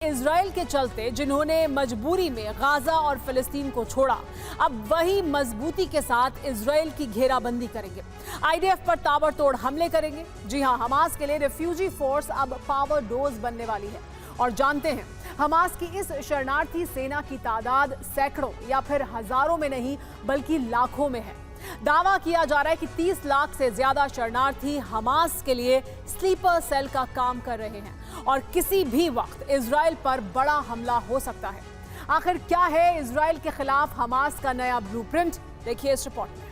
Israel के चलते जिन्होंने मजबूरी में गाजा और फिलिस्तीन को छोड़ा, अब वही मजबूती के साथ इजराइल की घेराबंदी करेंगे, आईडीएफ पर ताबड़तोड़ हमले करेंगे। जी हां, हमास के लिए रिफ्यूजी फोर्स अब पावर डोज बनने वाली है। और जानते हैं, हमास की इस शरणार्थी सेना की तादाद सैकड़ों या फिर हजारों में नहीं बल्कि लाखों में है। दावा किया जा रहा है कि 30 लाख से ज्यादा शरणार्थी हमास के लिए स्लीपर सेल का काम कर रहे हैं और किसी भी वक्त इजराइल पर बड़ा हमला हो सकता है। आखिर क्या है इजराइल के खिलाफ हमास का नया ब्लूप्रिंट, देखिए इस रिपोर्ट में।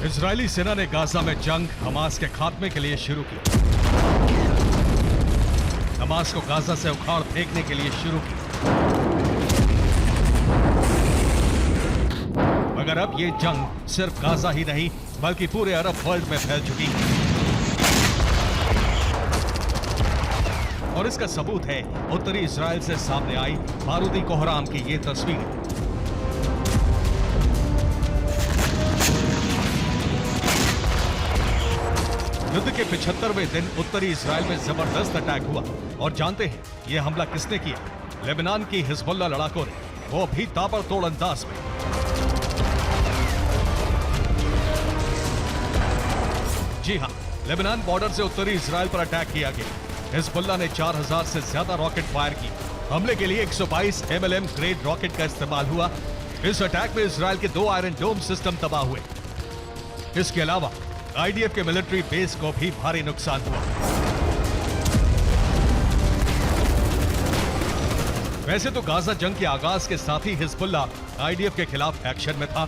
इजरायली सेना ने गाजा में जंग हमास के खात्मे के लिए शुरू की। हमास को गाजा से उखाड़ फेंकने के लिए शुरू की। मगर अब ये जंग सिर्फ गाजा ही नहीं बल्कि पूरे अरब वर्ल्ड में फैल चुकी है। और इसका सबूत है उत्तरी इजराइल से सामने आई बारूदी कोहराम की ये तस्वीर। युद्ध के 75वें दिन उत्तरी इजराइल में जबरदस्त अटैक हुआ। और जानते हैं यह हमला किसने किया? लेबनान की हिजबुल्लाह लड़ाकों ने, वो भी ताबड़तोड़ अंदाज में। जी हां, लेबनान बॉर्डर से उत्तरी इजराइल पर अटैक किया गया। हिजबुल्लाह ने 4000 से ज्यादा रॉकेट फायर की। हमले के लिए 122 MLM ग्रेड रॉकेट का इस्तेमाल हुआ। इस अटैक में इजराइल के 2 आयरन डोम सिस्टम तबाह हुए। इसके अलावा आईडीएफ के मिलिट्री बेस को भी भारी नुकसान हुआ। वैसे तो गाजा जंग के आगाज के साथ ही हिजबुल्लाह आईडीएफ के खिलाफ एक्शन में था।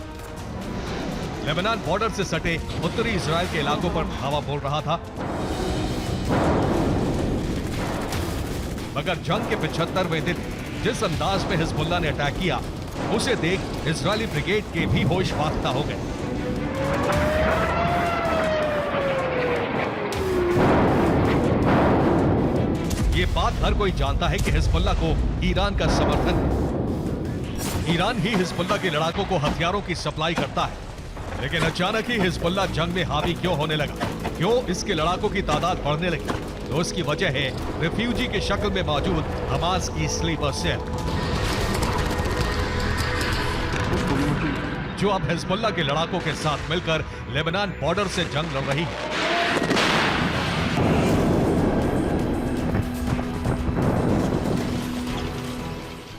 लेबनान बॉर्डर से सटे उत्तरी इजराइल के इलाकों पर धावा बोल रहा था। मगर जंग के 75वें दिन जिस अंदाज में हिजबुल्लाह ने अटैक किया, उसे देख इजरायली ब्रिगेड के भी होश बाख्ता हो गए। ये बात हर कोई जानता है कि हिजबुल्लाह को ईरान का समर्थन है। ईरान ही हिजबुल्लाह के लड़ाकों को हथियारों की सप्लाई करता है। लेकिन अचानक ही हिजबुल्लाह जंग में हावी क्यों होने लगा? क्यों इसके लड़ाकों की तादाद बढ़ने लगी? तो उसकी वजह है रिफ्यूजी के शक्ल में मौजूद हमास की स्लीपर सेल, जो अब हिजबुल्लाह के लड़ाकों के साथ मिलकर लेबनान बॉर्डर से जंग लड़ रही है।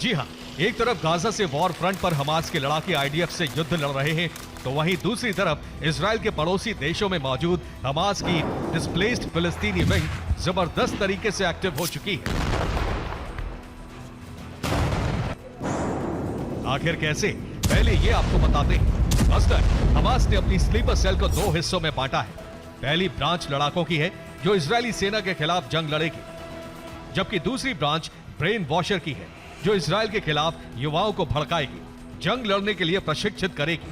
जी हां, एक तरफ गाजा से वॉर फ्रंट पर हमास के लड़ाके आईडीएफ से युद्ध लड़ रहे हैं, तो वहीं दूसरी तरफ इजराइल के पड़ोसी देशों में मौजूद हमास की डिस्प्लेस्ड फिलिस्तीनी विंग जबरदस्त तरीके से एक्टिव हो चुकी है। आखिर कैसे? पहले ये आपको बताते हैं। मास्टर, हमास ने अपनी स्लीपर सेल को 2 हिस्सों में बांटा है। पहली ब्रांच लड़ाकों की है जो इजरायली सेना के खिलाफ जंग लड़ेगी, जबकि दूसरी ब्रांच ब्रेन वॉशर की है जो इजराइल के खिलाफ युवाओं को भड़काएगी, जंग लड़ने के लिए प्रशिक्षित करेगी।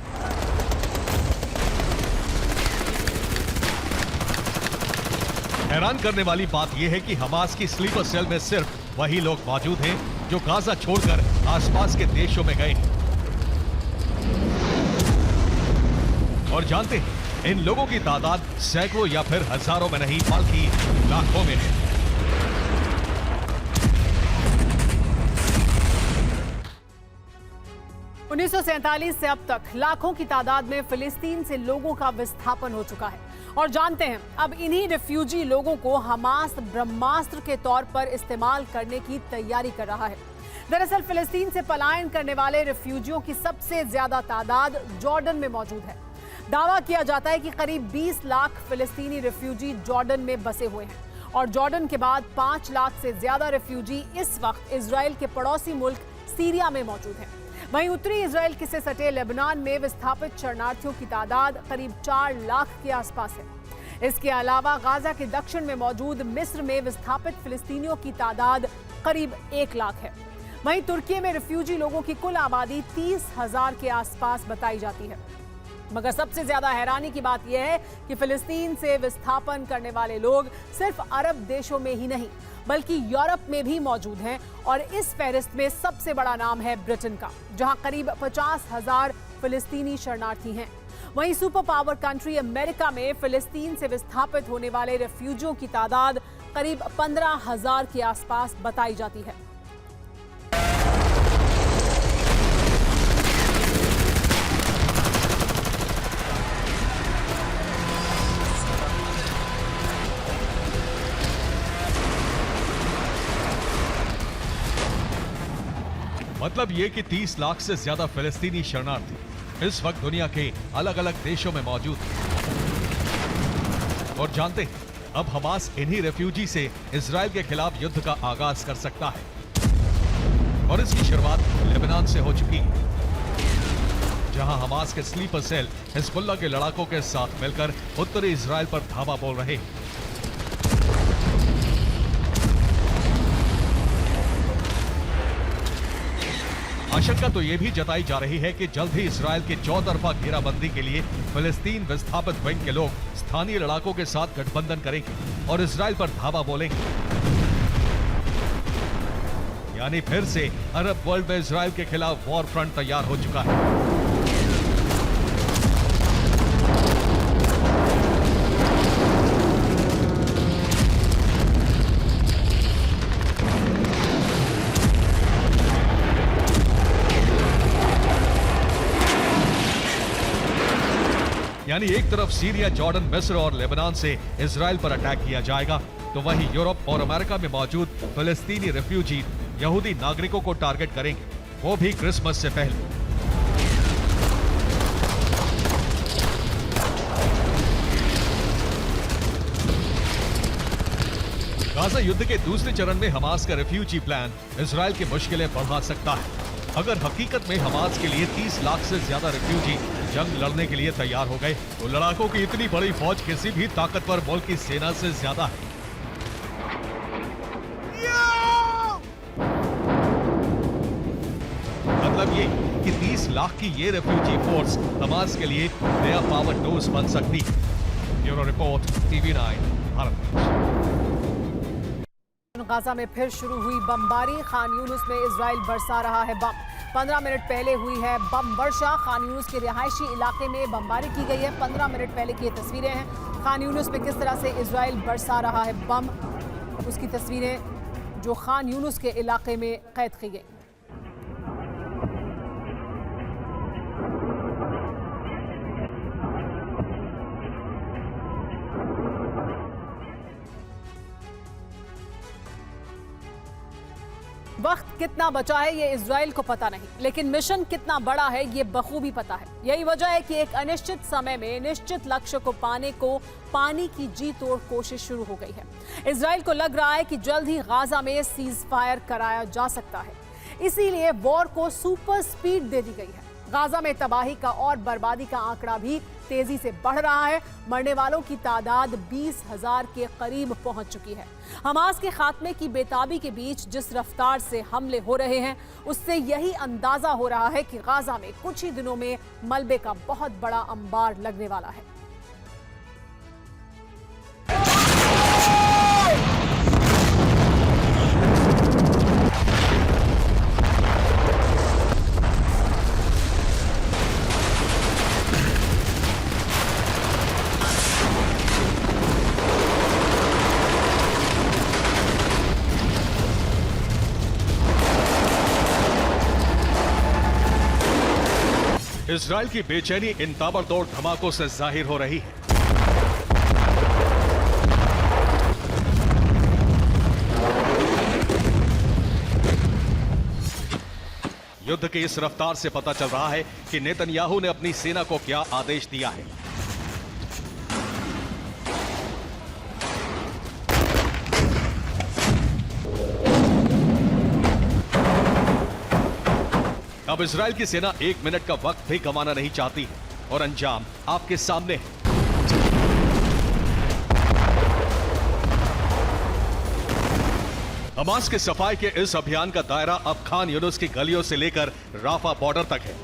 हैरान करने वाली बात यह है कि हमास की स्लीपर सेल में सिर्फ वही लोग मौजूद हैं जो गाजा छोड़कर आसपास के देशों में गए हैं। और जानते हैं, इन लोगों की तादाद सैकड़ों या फिर हजारों में नहीं बल्कि लाखों में है। उन्नीस 1947 से अब तक लाखों की तादाद में फिलिस्तीन से लोगों का विस्थापन हो चुका है। और जानते हैं, अब इन्हीं रिफ्यूजी लोगों को हमास ब्रह्मास्त्र के तौर पर इस्तेमाल करने की तैयारी कर रहा है। दरअसल फिलिस्तीन से पलायन करने वाले रिफ्यूजियों की सबसे ज्यादा तादाद जॉर्डन में मौजूद है। दावा किया जाता है कि करीब 20 लाख फिलिस्तीनी रिफ्यूजी जॉर्डन में बसे हुए हैं। और जॉर्डन के बाद 5 लाख से ज्यादा रिफ्यूजी इस वक्त इजराइल के पड़ोसी मुल्क सीरिया में मौजूद हैं। वहीं उत्तरी इजराइल से सटे लेबनान में विस्थापित शरणार्थियों की तादाद करीब 4 लाख के आसपास है। इसके अलावा गाजा के दक्षिण में मौजूद मिस्र में विस्थापित फिलिस्तीनियों की तादाद करीब 1 लाख है। वहीं तुर्की में रिफ्यूजी लोगों की कुल आबादी 30,000 के आसपास बताई जाती है। मगर सबसे ज्यादा हैरानी की बात यह है कि फिलिस्तीन से विस्थापन करने वाले लोग सिर्फ अरब देशों में ही नहीं बल्कि यूरोप में भी मौजूद हैं और इस फहरिस्त में सबसे बड़ा नाम है ब्रिटेन का, जहां करीब 50,000 फिलिस्तीनी शरणार्थी हैं। वहीं सुपर पावर कंट्री अमेरिका में फिलिस्तीन से विस्थापित होने वाले रिफ्यूजियों की तादाद करीब 15,000 के आसपास बताई जाती है। मतलब ये कि 30 लाख से ज्यादा फिलिस्तीनी शरणार्थी इस वक्त दुनिया के अलग अलग देशों में मौजूद हैं। और जानते हैं, अब हमास इन्हीं रेफ्यूजी से इजराइल के खिलाफ युद्ध का आगाज कर सकता है और इसकी शुरुआत लेबनान से हो चुकी है, जहां हमास के स्लीपर सेल हिजबुल्लाह के लड़ाकों के साथ मिलकर उत्तरी इजराइल पर धावा बोल रहे हैं। आशंका तो यह भी जताई जा रही है कि जल्द ही इजराइल के चौतरफा घेराबंदी के लिए फिलिस्तीन विस्थापित विंग के लोग स्थानीय लड़ाकों के साथ गठबंधन करेंगे और इजराइल पर धावा बोलेंगे। यानी फिर से अरब वर्ल्ड में इजराइल के खिलाफ वॉर फ्रंट तैयार हो चुका है। यानी एक तरफ सीरिया, जॉर्डन, मिस्र और लेबनान से इजराइल पर अटैक किया जाएगा, तो वहीं यूरोप और अमेरिका में मौजूद फिलिस्तीनी रिफ्यूजी यहूदी नागरिकों को टारगेट करेंगे, वो भी क्रिसमस से पहले। गाजा युद्ध के दूसरे चरण में हमास का रिफ्यूजी प्लान इजराइल की मुश्किलें बढ़ा सकता है। अगर हकीकत में हमास के लिए 30 लाख से ज्यादा रिफ्यूजी जंग लड़ने के लिए तैयार हो गए, तो लड़ाकों की इतनी बड़ी फौज किसी भी ताकतवर मुल्क की सेना से ज्यादा है। मतलब ये कि 30 लाख की ये रिफ्यूजी फोर्स हमास के लिए नया पावर डोज बन सकती है। Bureau report, TV9 Bharat. Gaza में फिर शुरू हुई बमबारी। खान यूनुस में इजराइल बरसा रहा है बम। 15 मिनट पहले हुई है बम वर्षा। खान यूनुस के रिहायशी इलाके में बमबारी की गई है। 15 मिनट पहले की ये तस्वीरें हैं। खान यूनुस में किस तरह से इजराइल बरसा रहा है बम, उसकी तस्वीरें जो खान यूनुस के इलाके में कैद की गई। वक्त कितना बचा है ये इजराइल को पता नहीं, लेकिन मिशन कितना बड़ा है ये बखूबी पता है। यही वजह है कि एक अनिश्चित समय में निश्चित लक्ष्य को पाने को पानी की जी तोड़ कोशिश शुरू हो गई है। इजराइल को लग रहा है कि जल्द ही गाजा में सीज फायर कराया जा सकता है, इसीलिए वॉर को सुपर स्पीड दे दी गई है। गाजा में तबाही का और बर्बादी का आंकड़ा भी तेजी से बढ़ रहा है। मरने वालों की तादाद 20,000 के करीब पहुंच चुकी है। हमास के खात्मे की बेताबी के बीच जिस रफ्तार से हमले हो रहे हैं, उससे यही अंदाजा हो रहा है कि गाजा में कुछ ही दिनों में मलबे का बहुत बड़ा अंबार लगने वाला है। इजराइल की बेचैनी इन ताबड़तोड़ धमाकों से जाहिर हो रही है। युद्ध की इस रफ्तार से पता चल रहा है कि नेतन्याहू ने अपनी सेना को क्या आदेश दिया है। अब इजराइल की सेना 1 मिनट का वक्त भी गंवाना नहीं चाहती है और अंजाम आपके सामने है। हमास के सफाई के इस अभियान का दायरा अब खान यूनुस की गलियों से लेकर राफा बॉर्डर तक है।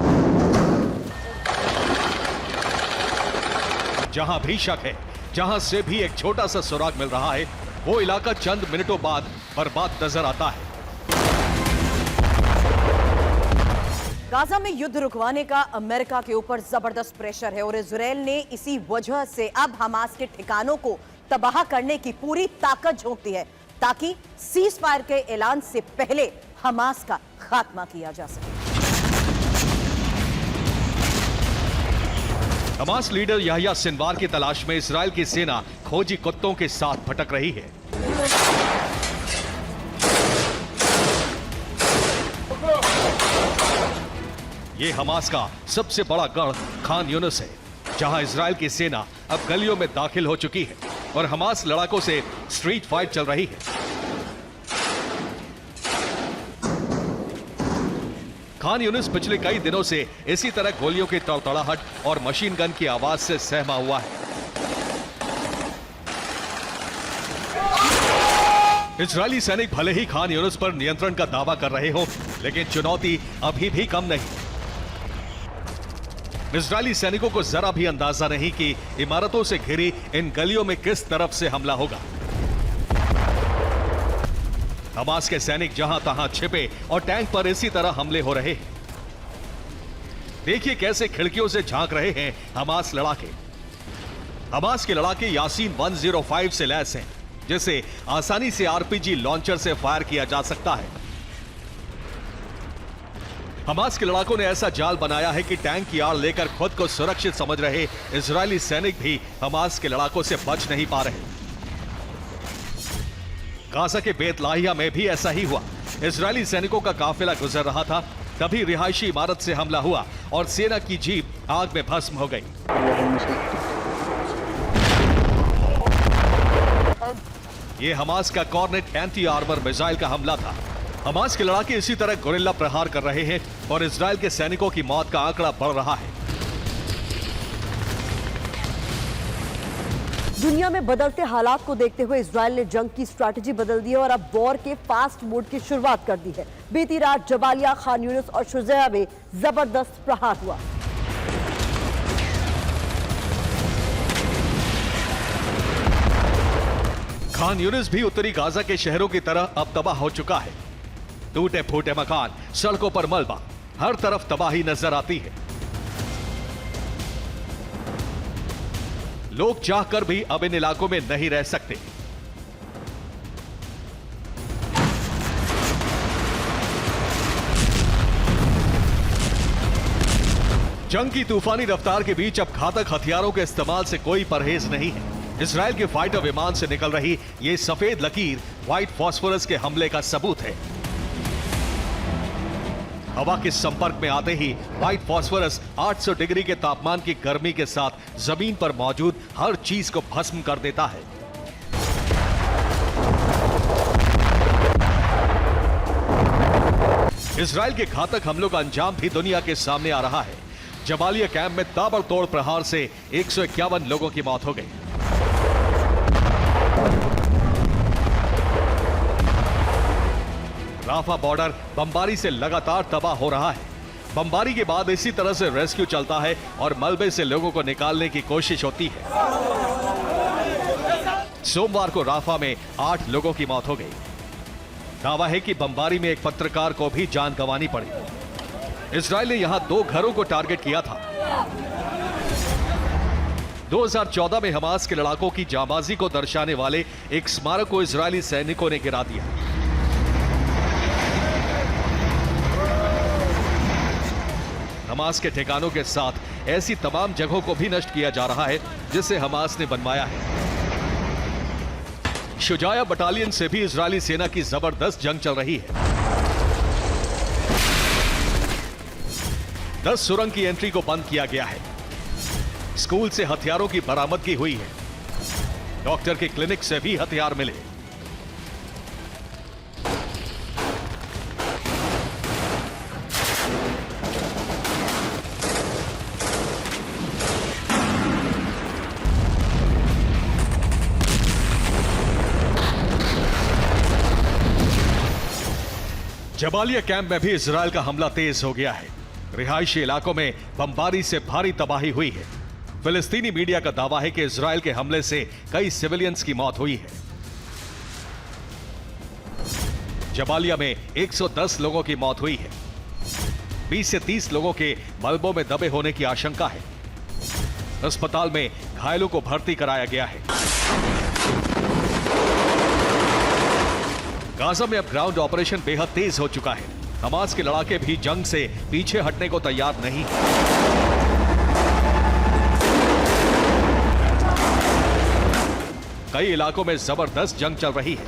जहां भी शक है, जहां से भी एक छोटा सा सुराग मिल रहा है, वो इलाका चंद मिनटों बाद बर्बाद नजर आता है। गाजा में युद्ध रुकवाने का अमेरिका के ऊपर जबरदस्त प्रेशर है और इजरायल ने इसी वजह से अब हमास के ठिकानों को तबाह करने की पूरी ताकत झोंक दी है ताकि सीज फायर के ऐलान से पहले हमास का खात्मा किया जा सके। हमास लीडर याह्या सिनवार की तलाश में इजरायल की सेना खोजी कुत्तों के साथ भटक रही है। ये हमास का सबसे बड़ा गढ़ खान यूनुस है, जहां इजरायल की सेना अब गलियों में दाखिल हो चुकी है और हमास लड़ाकों से स्ट्रीट फाइट चल रही है। खान यूनुस पिछले कई दिनों से इसी तरह गोलियों की तड़तड़ाहट और मशीन गन की आवाज से सहमा हुआ है। इजरायली सैनिक भले ही खान यूनुस पर नियंत्रण का दावा कर रहे हो, लेकिन चुनौती अभी भी कम नहीं। इजरायली सैनिकों को जरा भी अंदाजा नहीं कि इमारतों से घिरी इन गलियों में किस तरफ से हमला होगा। हमास के सैनिक जहां तहां छिपे और टैंक पर इसी तरह हमले हो रहे हैं। देखिए कैसे खिड़कियों से झांक रहे हैं हमास लड़ाके। हमास के लड़ाके यासीन 105 से लैस हैं, जिसे आसानी से आरपीजी लॉन्चर से फायर किया जा सकता है। हमास के लड़ाकों ने ऐसा जाल बनाया है कि टैंक की आड़ लेकर खुद को सुरक्षित समझ रहे इजरायली सैनिक भी हमास के लड़ाकों से बच नहीं पा रहे। गाजा के बेत लाहिया में भी ऐसा ही हुआ। इजरायली सैनिकों का काफिला गुजर रहा था, तभी रिहायशी इमारत से हमला हुआ और सेना की जीप आग में भस्म हो गई। यह हमास का कॉर्नेट एंटी आर्मर मिसाइल का हमला था। हमास के लड़ाके इसी तरह गोरिल्ला प्रहार कर रहे हैं और इजरायल के सैनिकों की मौत का आंकड़ा बढ़ रहा है। दुनिया में बदलते हालात को देखते हुए इजरायल ने जंग की स्ट्रैटेजी बदल दी है और अब वॉर के फास्ट मोड की शुरुआत कर दी है। बीती रात जबालिया, खान यूनिस और शुजैया में जबरदस्त प्रहार हुआ। खान यूनिस भी उत्तरी गाजा के शहरों की तरह अब तबाह हो चुका है। टूटे फूटे मकान, सड़कों पर मलबा, हर तरफ तबाही नजर आती है। लोग चाहकर भी अब इन इलाकों में नहीं रह सकते। जंग की तूफानी रफ्तार के बीच अब घातक हथियारों के इस्तेमाल से कोई परहेज नहीं है। इजरायल के फाइटर विमान से निकल रही ये सफेद लकीर व्हाइट फास्फोरस के हमले का सबूत है। हवा के संपर्क में आते ही व्हाइट फास्फोरस 800 डिग्री के तापमान की गर्मी के साथ जमीन पर मौजूद हर चीज को भस्म कर देता है। इजरायल के घातक हमलों का अंजाम भी दुनिया के सामने आ रहा है। जबालिया कैंप में ताबड़तोड़ प्रहार से 151 लोगों की मौत हो गई। राफा बॉर्डर बमबारी से लगातार तबाह हो रहा है। बमबारी के बाद इसी तरह से रेस्क्यू चलता है और मलबे से लोगों को निकालने की कोशिश होती है। सोमवार को राफा में 8 लोगों की मौत हो गई। दावा है कि बमबारी में एक पत्रकार को भी जान गंवानी पड़ी। इजरायल ने यहां 2 घरों को टारगेट किया था। 2014 में हमास के लड़ाकों की जांबाजी को दर्शाने वाले एक स्मारक को इजरायली सैनिकों ने गिरा दिया। हमास के ठिकानों के साथ ऐसी तमाम जगहों को भी नष्ट किया जा रहा है जिसे हमास ने बनवाया है। शुजाया बटालियन से भी इजरायली सेना की जबरदस्त जंग चल रही है। 10 सुरंग की एंट्री को बंद किया गया है। स्कूल से हथियारों की बरामदगी हुई है। डॉक्टर के क्लिनिक से भी हथियार मिले। जबालिया कैंप में भी इजराइल का हमला तेज हो गया है। रिहायशी इलाकों में बमबारी से भारी तबाही हुई है। फिलिस्तीनी मीडिया का दावा है कि इजराइल के हमले से कई सिविलियंस की मौत हुई है। जबालिया में 110 लोगों की मौत हुई है। 20 से 30 लोगों के मलबों में दबे होने की आशंका है। अस्पताल में घायलों को भर्ती कराया गया है। गाजा में अब ग्राउंड ऑपरेशन बेहद तेज हो चुका है। हमास के लड़ाके भी जंग से पीछे हटने को तैयार नहीं है। कई इलाकों में जबरदस्त जंग चल रही है।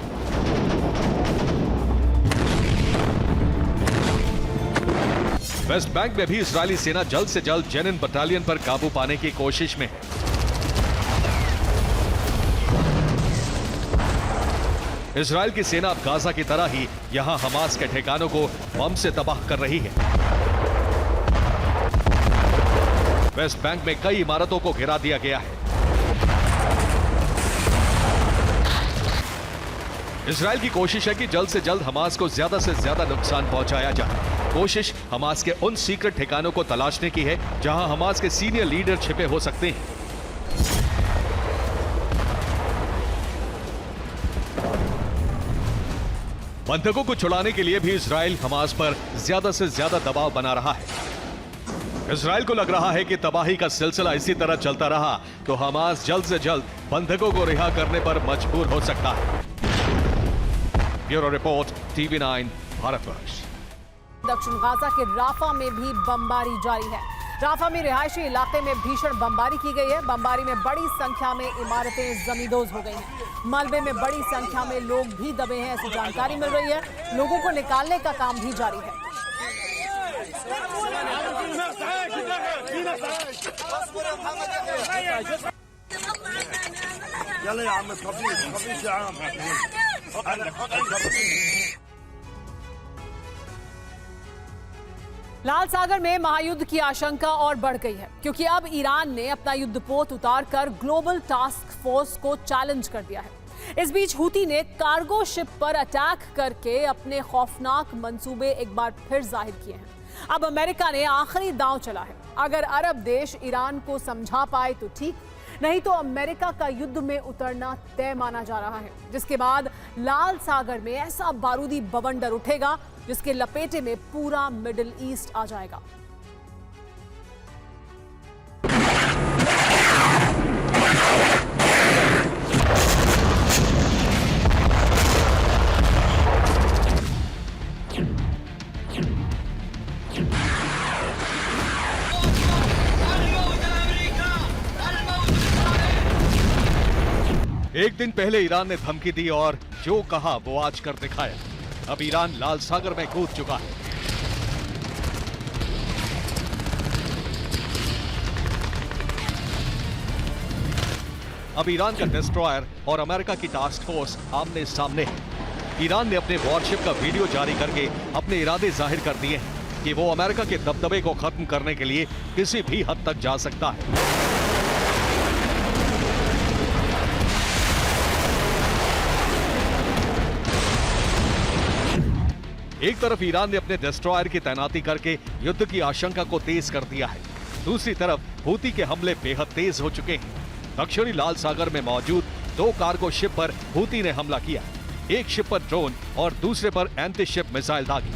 वेस्ट बैंक में भी इजरायली सेना जल्द से जल्द जेनिन बटालियन पर काबू पाने की कोशिश में है। इजरायल की सेना अब गाजा की तरह ही यहां हमास के ठिकानों को बम से तबाह कर रही है। वेस्ट बैंक में कई इमारतों को गिरा दिया गया है। इजरायल की कोशिश है कि जल्द से जल्द हमास को ज्यादा से ज्यादा नुकसान पहुंचाया जाए। कोशिश हमास के उन सीक्रेट ठिकानों को तलाशने की है जहां हमास के सीनियर लीडर छिपे हो सकते हैं। बंधकों को छुड़ाने के लिए भी इजरायल हमास पर ज्यादा से ज्यादा दबाव बना रहा है। इजरायल को लग रहा है कि तबाही का सिलसिला इसी तरह चलता रहा तो हमास जल्द से जल्द बंधकों को रिहा करने पर मजबूर हो सकता है। Bureau report, TV9 Bharatvarsh. दक्षिण गाजा के राफा में भी बमबारी जारी है। राफा में रिहायशी इलाके में भीषण बमबारी की गई है। बमबारी में बड़ी संख्या में इमारतें जमींदोज हो गई हैं। मलबे में बड़ी संख्या में लोग भी दबे हैं, ऐसी जानकारी मिल रही है। लोगों को निकालने का काम भी जारी है। लाल सागर में महायुद्ध की आशंका और बढ़ गई है क्योंकि अब ईरान ने अपना युद्धपोत उतारकर ग्लोबल टास्क फोर्स को चैलेंज कर दिया है। इस बीच हूती ने कार्गो शिप पर अटैक करके अपने खौफनाक मंसूबे एक बार फिर जाहिर किए हैं। अब अमेरिका ने आखिरी दांव चला है। अगर अरब देश ईरान को समझा पाए तो ठीक, नहीं तो अमेरिका का युद्ध में उतरना तय माना जा रहा है, जिसके बाद लाल सागर में ऐसा बारूदी बवंडर उठेगा जिसके लपेटे में पूरा मिडिल ईस्ट आ जाएगा। एक दिन पहले ईरान ने धमकी दी और जो कहा वो आज कर दिखाया। अब ईरान लाल सागर में कूद चुका है। अब ईरान का डिस्ट्रॉयर और अमेरिका की टास्क फोर्स आमने सामने है। ईरान ने अपने वॉरशिप का वीडियो जारी करके अपने इरादे जाहिर कर दिए हैं कि वो अमेरिका के दबदबे को खत्म करने के लिए किसी भी हद तक जा सकता है। एक तरफ ईरान ने अपने डिस्ट्रॉयर की तैनाती करके युद्ध की आशंका को तेज कर दिया है। दूसरी तरफ हूती के हमले बेहद तेज हो चुके हैं। दक्षिणी लाल सागर में मौजूद 2 कार्गो शिप पर हूती ने हमला किया। एक शिप पर ड्रोन और दूसरे पर एंटी शिप मिसाइल दागी।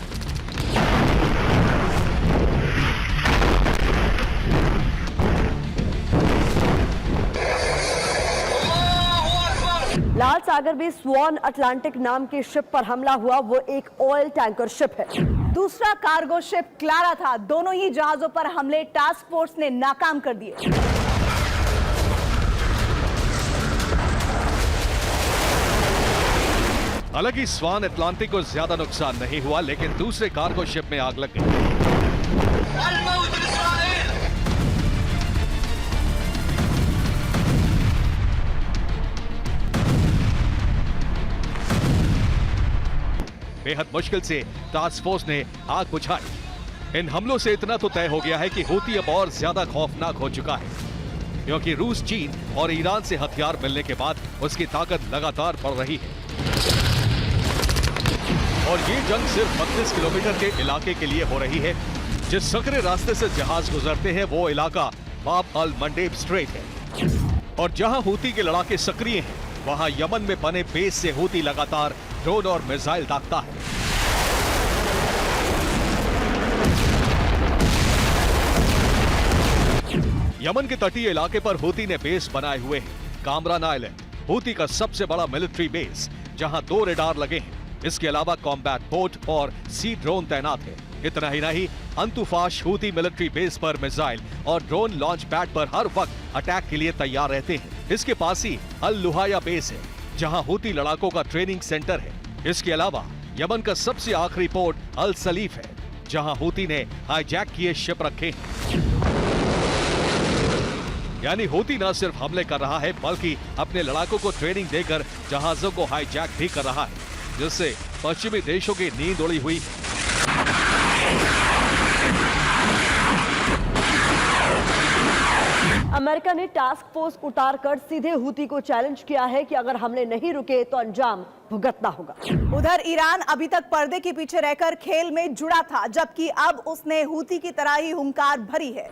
लाल सागर में स्वॉन अटलांटिक नाम के शिप पर हमला हुआ। वो एक ऑयल टैंकर शिप है। दूसरा कार्गो शिप क्लारा था। दोनों ही जहाजों पर हमले टास्क फोर्स ने नाकाम कर दिए। हालांकि स्वान अटलांटिक को ज्यादा नुकसान नहीं हुआ, लेकिन दूसरे कार्गो शिप में आग लग गई। बेहद मुश्किल से टास्क फोर्स ने आग बुझाई। इन हमलों से इतना तो तय हो गया है कि हूती अब और ज्यादा खौफनाक हो चुका है, क्योंकि रूस, चीन और ईरान से हथियार मिलने के बाद उसकी ताकत लगातार बढ़ रही है। और ये जंग सिर्फ 32 किलोमीटर के इलाके के लिए हो रही है। जिस सकरे रास्ते से जहाज गुजरते हैं वो इलाका बाब अल मंडेब स्ट्रेट है, और जहां हूती के लड़ाके सक्रिय हैं वहां यमन में बने बेस से हूती लगातार ड्रोन और मिसाइल दागता है। यमन के तटीय इलाके पर हूती ने बेस बनाए हुए हैं। कामरान आइलैंड हूती का सबसे बड़ा मिलिट्री बेस, जहां 2 रेडार लगे हैं। इसके अलावा कॉम्बैट बोट और सी ड्रोन तैनात है। इतना ही नहीं, अंतुफाश हूती मिलिट्री बेस पर मिसाइल और ड्रोन लॉन्च पैड पर हर वक्त अटैक के लिए तैयार रहते हैं। इसके पास ही अल लुहाया बेस है, जहां हूती लड़ाकों का ट्रेनिंग सेंटर है। इसके अलावा यमन का सबसे आखिरी पोर्ट अल सलीफ है, जहां हूती ने हाईजैक किए शिप रखे हैं। यानी हूती न सिर्फ हमले कर रहा है बल्कि अपने लड़ाकों को ट्रेनिंग देकर जहाजों को हाईजैक भी कर रहा है, जिससे पश्चिमी देशों की नींद उड़ी हुई है। अमेरिका ने टास्क फोर्स उतारकर सीधे हूती को चैलेंज किया है कि अगर हमले नहीं रुके तो अंजाम भुगतना होगा। उधर ईरान अभी तक पर्दे के पीछे रहकर खेल में जुड़ा था, जबकि अब उसने हूती की तरह ही हुंकार भरी है।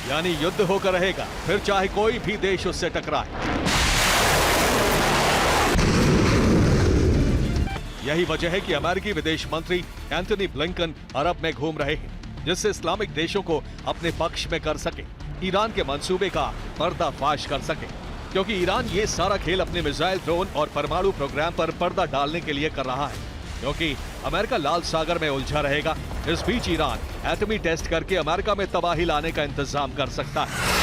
यानी युद्ध होकर रहेगा, फिर चाहे कोई भी देश उससे टकराए। यही वजह है कि अमेरिकी विदेश मंत्री एंटनी ब्लिंकन अरब में घूम रहे हैं, जिससे इस्लामिक देशों को अपने पक्ष में कर सके, ईरान के मंसूबे का पर्दाफाश कर सके। क्योंकि ईरान ये सारा खेल अपने मिसाइल, ड्रोन और परमाणु प्रोग्राम पर पर्दा डालने के लिए कर रहा है, क्योंकि अमेरिका लाल सागर में उलझा रहेगा। इस बीच ईरान एटमी टेस्ट करके अमेरिका में तबाही लाने का इंतजाम कर सकता है।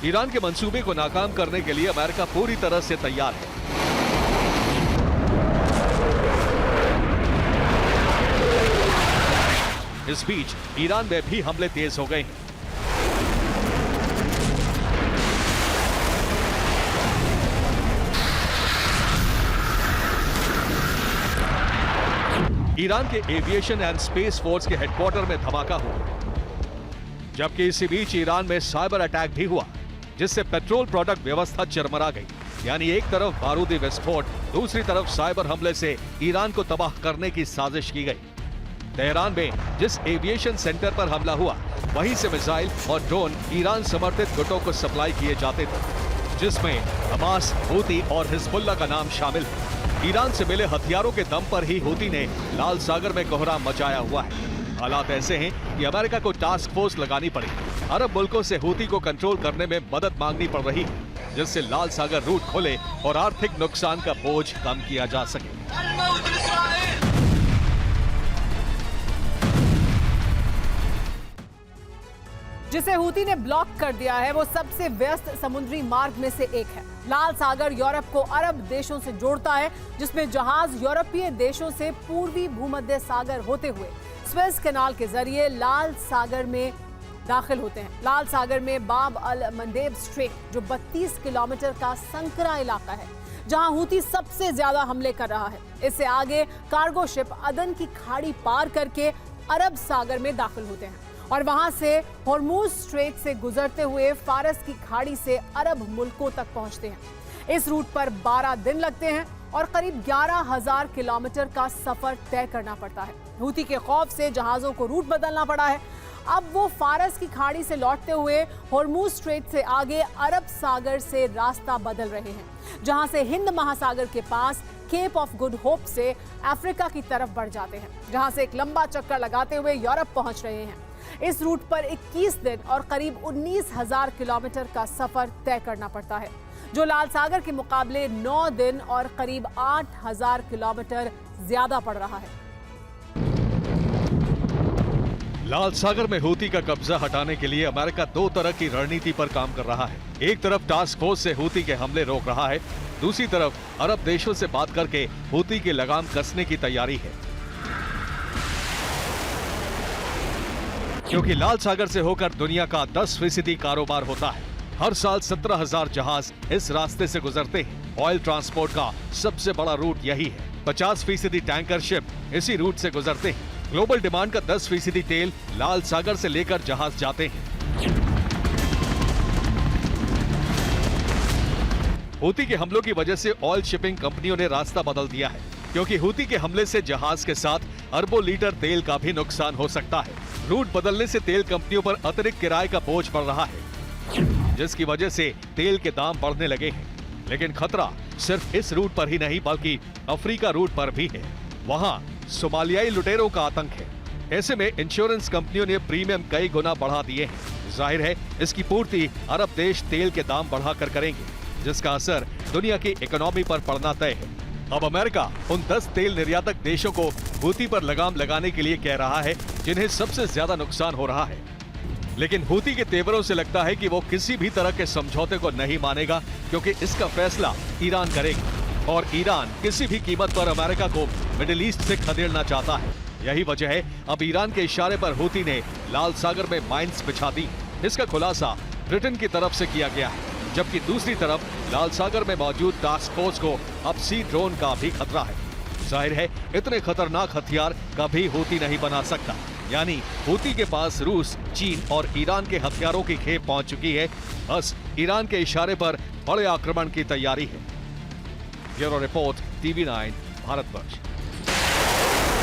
ईरान के मंसूबे को नाकाम करने के लिए अमेरिका पूरी तरह से तैयार है। इस बीच ईरान में भी हमले तेज हो गए हैं। ईरान के एविएशन एंड स्पेस फोर्स के हेडक्वार्टर में धमाका हुआ, जबकि इसी बीच ईरान में साइबर अटैक भी हुआ, जिससे पेट्रोल प्रोडक्ट व्यवस्था चरमरा गई। यानी एक तरफ बारूदी विस्फोट, दूसरी तरफ साइबर हमले से ईरान को तबाह करने की साजिश की गई। तेहरान में जिस एविएशन सेंटर पर हमला हुआ, वहीं से मिसाइल और ड्रोन ईरान समर्थित गुटों को सप्लाई किए जाते थे, जिसमें हमास, हूती और हिजबुल्लाह का नाम शामिल है। ईरान से मिले हथियारों के दम पर ही हूती ने लाल सागर में कोहराम मचाया हुआ है। हालात ऐसे हैं कि अमेरिका को टास्क फोर्स लगानी पड़ी। अरब मुल्कों से हूती को कंट्रोल करने में मदद मांगनी पड़ रही है, जिससे लाल सागर रूट खोले और आर्थिक नुकसान का बोझ कम किया जा सके। जिसे हूती ने ब्लॉक कर दिया है वो सबसे व्यस्त समुद्री मार्ग में से एक है। लाल सागर यूरोप को अरब देशों से जोड़ता है, जिसमें जहाज यूरोपीय देशों से पूर्वी भूमध्य सागर होते हुए स्वेज कैनाल के जरिए लाल सागर में दाखिल होते हैं। लाल सागर में बाब अल मंडेब स्ट्रेट, जो 32 किलोमीटर का संकरा इलाका है, जहां हूती सबसे ज्यादा हमले कर रहा है। इससे आगे कार्गो शिप अदन की खाड़ी पार करके अरब सागर में दाखिल होते हैं और वहां से हॉर्मूज स्ट्रेट से गुजरते हुए फारस की खाड़ी से अरब मुल्कों तक पहुंचते हैं। इस रूट पर 12 दिन लगते हैं और करीब 11,000 किलोमीटर का सफर तय करना पड़ता है। हूती के खौफ से जहाजों को रूट बदलना पड़ा है। अब वो फारस की खाड़ी से लौटते हुए हॉर्मूज स्ट्रेट से आगे अरब सागर से रास्ता बदल रहे हैं, जहां से हिंद महासागर के पास केप ऑफ गुड होप से अफ्रीका की तरफ बढ़ जाते हैं, जहां से एक लंबा चक्कर लगाते हुए यूरोप पहुंच रहे हैं। इस रूट पर 21 दिन और करीब 19,000 किलोमीटर का सफर तय करना पड़ता है, जो लाल सागर के मुकाबले 9 दिन और करीब 8,000 किलोमीटर ज्यादा पड़ रहा है। लाल सागर में हूती का कब्जा हटाने के लिए अमेरिका 2 तरह की रणनीति पर काम कर रहा है। एक तरफ टास्क फोर्स से हूती के हमले रोक रहा है, दूसरी तरफ अरब देशों से बात करके हूती की लगाम कसने की तैयारी है। क्योंकि लाल सागर से होकर दुनिया का 10% कारोबार होता है। हर साल 17,000 जहाज इस रास्ते से गुजरते हैं। ऑयल ट्रांसपोर्ट का सबसे बड़ा रूट यही है। 50% टैंकर शिप इसी रूट से गुजरते हैं। ग्लोबल डिमांड का 10% तेल लाल सागर से लेकर जहाज जाते हैं। हूती के हमलों की वजह से ऑयल शिपिंग कंपनियों ने रास्ता बदल दिया है, क्योंकि हूती के हमले से जहाज के साथ अरबों लीटर तेल का भी नुकसान हो सकता है। रूट बदलने से तेल कंपनियों पर अतिरिक्त किराए का बोझ पड़ रहा है, जिसकी वजह से तेल के दाम बढ़ने लगे हैं। लेकिन खतरा सिर्फ इस रूट पर ही नहीं बल्कि अफ्रीका रूट पर भी है। वहां सोमालियाई लुटेरों का आतंक है। ऐसे में इंश्योरेंस कंपनियों ने प्रीमियम कई गुना बढ़ा दिए हैं। जाहिर है इसकी पूर्ति अरब देश तेल के दाम बढ़ाकर करेंगे, जिसका असर दुनिया की इकोनॉमी पर पड़ना तय है। अब अमेरिका उन 10 तेल निर्यातक देशों को हूती पर लगाम लगाने के लिए कह रहा है जिन्हें सबसे ज्यादा नुकसान हो रहा है। लेकिन हूती के तेवरों से लगता है कि वो किसी भी तरह के समझौते को नहीं मानेगा, क्योंकि इसका फैसला ईरान करेगा और ईरान किसी भी कीमत पर अमेरिका को मिडिल ईस्ट से खदेड़ना चाहता है। यही वजह है अब ईरान के इशारे पर हूती ने लाल सागर में माइंस बिछा दी। इसका खुलासा ब्रिटेन की तरफ से किया गया है, जबकि दूसरी तरफ लाल सागर में मौजूद टास्क फोर्स को अब सी ड्रोन का भी खतरा है। जाहिर है इतने खतरनाक हथियार कभी हूती नहीं बना सकता, यानी हूती के पास रूस, चीन और ईरान के हथियारों की खेप पहुंच चुकी है। बस ईरान के इशारे पर बड़े आक्रमण की तैयारी है। Bureau report, TV9 Bharatvarsh.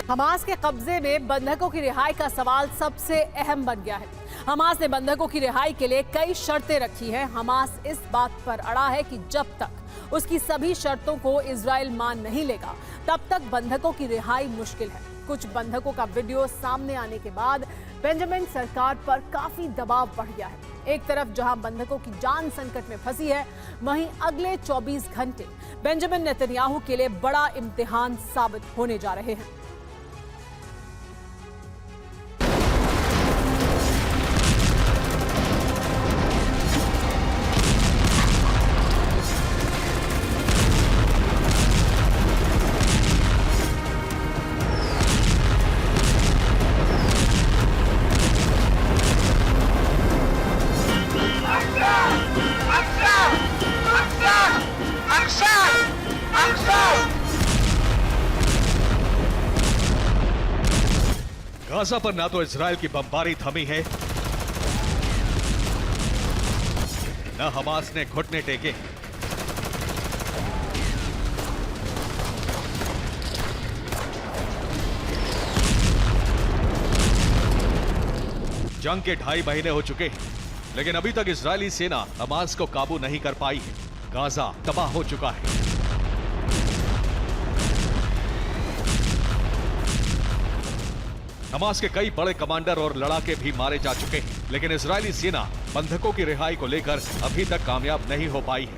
Hamas के कब्जे में बंधकों की रिहाई का सवाल सबसे अहम बन गया है। हमास ने बंधकों की रिहाई के लिए कई शर्तें रखी हैं। हमास इस बात पर अड़ा है कि जब तक उसकी सभी शर्तों को इजराइल मान नहीं लेगा, तब तक बंधकों की रिहाई मुश्किल है। कुछ बंधकों का वीडियो सामने आने के बाद बेंजामिन सरकार पर काफी दबाव बढ़ गया है। एक तरफ जहां बंधकों की जान संकट में फंसी है, वहीं अगले 24 घंटे बेंजामिन नेतन्याहू के लिए बड़ा इम्तिहान साबित होने जा रहे हैं। गाजा पर ना तो इजराइल की बमबारी थमी है, न हमास ने घुटने टेके। जंग के 2.5 महीने हो चुके हैं, लेकिन अभी तक इजरायली सेना हमास को काबू नहीं कर पाई है। गाजा तबाह हो चुका है। हमास के कई बड़े कमांडर और लड़ाके भी मारे जा चुके हैं, लेकिन इजरायली सेना बंधकों की रिहाई को लेकर अभी तक कामयाब नहीं हो पाई है।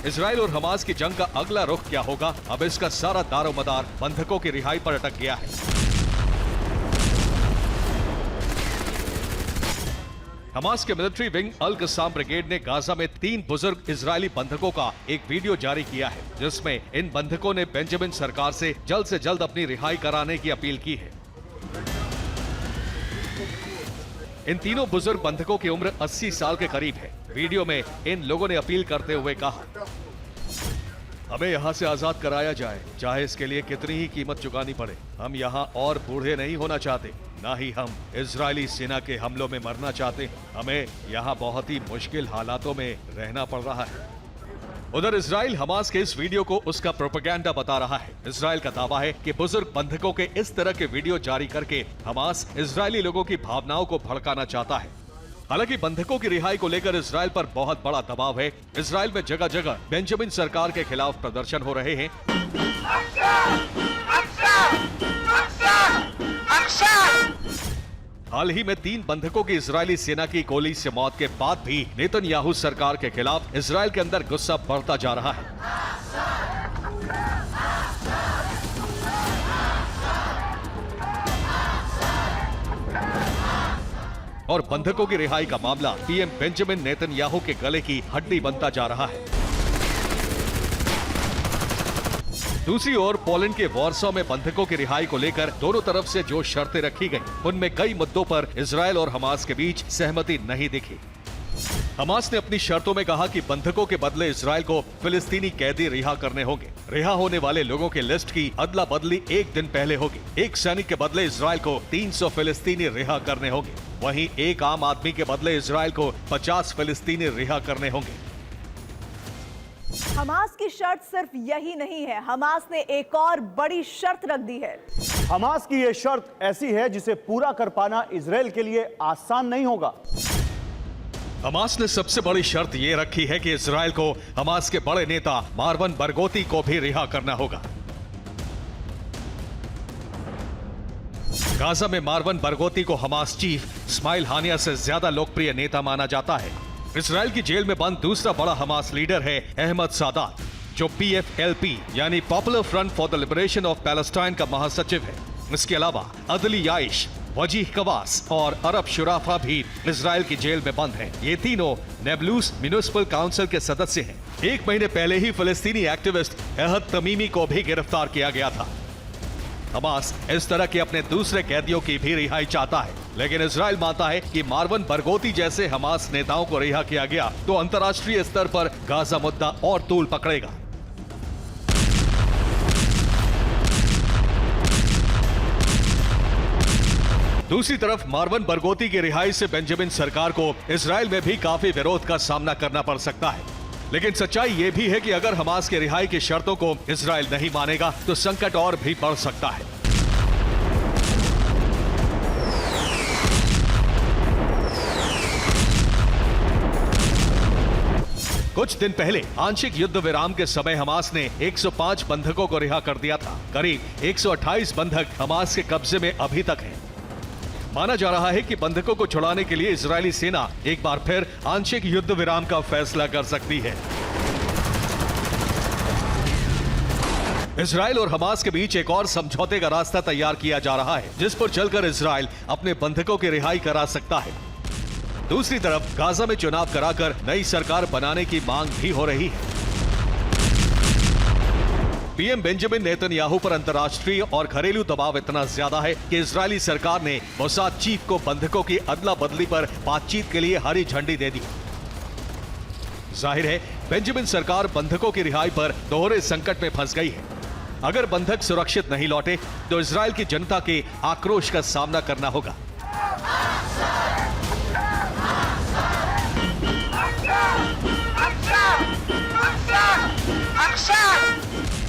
इजराइल और हमास की जंग का अगला रुख क्या होगा, अब इसका सारा दारोमदार बंधकों की रिहाई पर अटक गया है। हमास के मिलिट्री विंग अल कसाम ब्रिगेड ने गाजा में 3 बुजुर्ग इजरायली बंधकों का एक वीडियो जारी किया है, जिसमें इन बंधकों ने बेंजामिन सरकार से जल्द अपनी रिहाई कराने की अपील की है। इन तीनों बुजुर्ग बंधकों की उम्र 80 साल के करीब है। वीडियो में इन लोगों ने अपील करते हुए कहा, हमें यहाँ से आजाद कराया जाए, चाहे इसके लिए कितनी ही कीमत चुकानी पड़े। हम यहाँ और बूढ़े नहीं होना चाहते, ना ही हम इजरायली सेना के हमलों में मरना चाहते। हमें यहाँ बहुत ही मुश्किल हालातों में रहना पड़ रहा है। उधर इजराइल हमास के इस वीडियो को उसका प्रोपेगेंडा बता रहा है। इजराइल का दावा है कि बुजुर्ग बंधकों के इस तरह के वीडियो जारी करके हमास इजरायली लोगों की भावनाओं को भड़काना चाहता है। हालांकि बंधकों की रिहाई को लेकर इजराइल पर बहुत बड़ा दबाव है। इजराइल में जगह जगह बेंजामिन सरकार के खिलाफ प्रदर्शन हो रहे हैं। हाल ही में 3 बंधकों की इजरायली सेना की गोली से मौत के बाद भी नेतन्याहू सरकार के खिलाफ इजराइल के अंदर गुस्सा बढ़ता जा रहा है। और बंधकों की रिहाई का मामला पीएम बेंजामिन नेतन्याहू के गले की हड्डी बनता जा रहा है। दूसरी ओर पोलैंड के वॉर्सो में बंधकों की रिहाई को लेकर दोनों तरफ से जो शर्तें रखी गईं, उनमें कई मुद्दों पर इजरायल और हमास के बीच सहमति नहीं दिखी। हमास ने अपनी शर्तों में कहा कि बंधकों के बदले इजरायल को फिलिस्तीनी कैदी रिहा करने होंगे। रिहा होने वाले लोगों के लिस्ट की अदला बदली एक दिन पहले होगी। एक सैनिक के बदले इजरायल को 300 फिलिस्तीनी रिहा करने होंगे। वहीं एक आम आदमी के बदले इजरायल को 50 फिलिस्तीनी रिहा करने होंगे। हमास की शर्त सिर्फ यही नहीं है, हमास ने एक और बड़ी शर्त रख दी है। हमास की यह शर्त ऐसी है जिसे पूरा कर पाना इजरायल के लिए आसान नहीं होगा। हमास ने सबसे बड़ी शर्त यह रखी है कि इजरायल को हमास के बड़े नेता मारवन बरगोती को भी रिहा करना होगा। गाजा में मारवन बरगोती को हमास चीफ इस्माइल हानिया से ज्यादा लोकप्रिय नेता माना जाता है। इजरायल की जेल में बंद दूसरा बड़ा हमास लीडर है अहमद सादात, जो PFLP यानी popular front for the liberation of Palestine का महासचिव है। इसके अलावा अदली याइश, वजीह कवास और अरब शुराफा भी इजरायल की जेल में बंद हैं। ये तीनों नेबलूस म्युनिसिपल काउंसिल के सदस्य हैं। एक महीने पहले ही फिलिस्तीनी एक्टिविस्ट अहद तमीमी को भी गिरफ्तार किया गया था। हमास इस तरह के अपने दूसरे कैदियों की भी रिहाई चाहता है, लेकिन इजरायल मानता है कि मारवन बरगोती जैसे हमास नेताओं को रिहा किया गया तो अंतर्राष्ट्रीय स्तर पर गाजा मुद्दा और तूल पकड़ेगा। दूसरी तरफ मारवन बरगोती की रिहाई से बेंजामिन सरकार को इजरायल में भी काफी विरोध का सामना करना पड़ सकता है। लेकिन सच्चाई यह भी है कि अगर हमास के रिहाई की शर्तों को इजरायल नहीं मानेगा तो संकट और भी बढ़ सकता है। कुछ दिन पहले आंशिक युद्ध विराम के समय हमास ने 105 बंधकों को रिहा कर दिया था। करीब 128 बंधक हमास के कब्जे में अभी तक हैं। माना जा रहा है कि बंधकों को छुड़ाने के लिए इजरायली सेना एक बार फिर आंशिक युद्ध विराम का फैसला कर सकती है। इजरायल और हमास के बीच एक और समझौते का रास्ता तैयार किया जा रहा है, जिस पर चलकर इजरायल अपने बंधकों की रिहाई करा सकता है। दूसरी तरफ गाजा में चुनाव कराकर नई सरकार बनाने की मांग भी हो रही है। पीएम बेंजामिन नेतन्याहू पर अंतर्राष्ट्रीय और घरेलू दबाव इतना ज्यादा है कि इजरायली सरकार ने मोसाद चीफ को बंधकों की अदला बदली पर बातचीत के लिए हरी झंडी दे दी। जाहिर है बेंजामिन सरकार बंधकों की रिहाई पर दोहरे संकट में फंस गई है। अगर बंधक सुरक्षित नहीं लौटे तो इजरायल की जनता के आक्रोश का सामना करना होगा।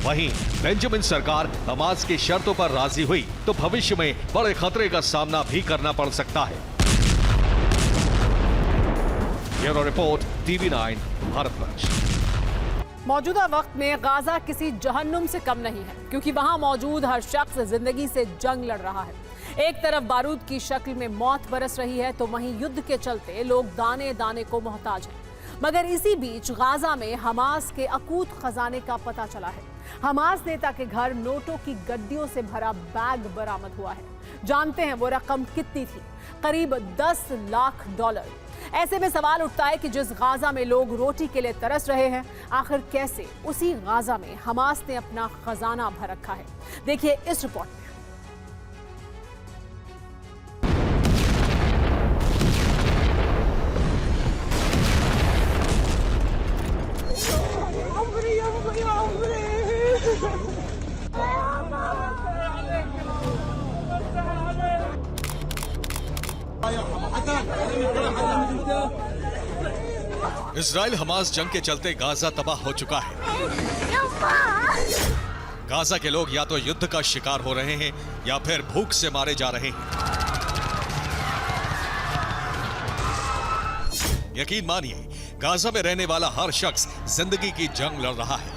वहीं बेंजामिन सरकार हमास की शर्तों पर राजी हुई तो भविष्य में बड़े खतरे का सामना भी करना पड़ सकता है। Bureau report, TV9 Bharatvarsh. मौजूदा वक्त में गाजा किसी जहन्नुम से कम नहीं है, क्योंकि वहां मौजूद हर शख्स जिंदगी से जंग लड़ रहा है। एक तरफ बारूद की शक्ल में मौत बरस रही है तो वहीं युद्ध के चलते लोग दाने दाने को मोहताज हैं। मगर इसी बीच गाजा में हमास के अकूत खजाने का पता चला है। हमास नेता के घर नोटों की गड्डियों से भरा बैग बरामद हुआ है। जानते हैं वो रकम कितनी थी? करीब $10 लाख। ऐसे में सवाल उठता है कि जिस गाजा में लोग रोटी के लिए तरस रहे हैं, आखिर कैसे उसी गाजा में हमास ने अपना खजाना भर रखा है? देखिए इस रिपोर्ट में। इजराइल हमास जंग के चलते गाजा तबाह हो चुका है। गाजा के लोग या तो युद्ध का शिकार हो रहे हैं या फिर भूख से मारे जा रहे हैं। यकीन मानिए, गाजा में रहने वाला हर शख्स जिंदगी की जंग लड़ रहा है।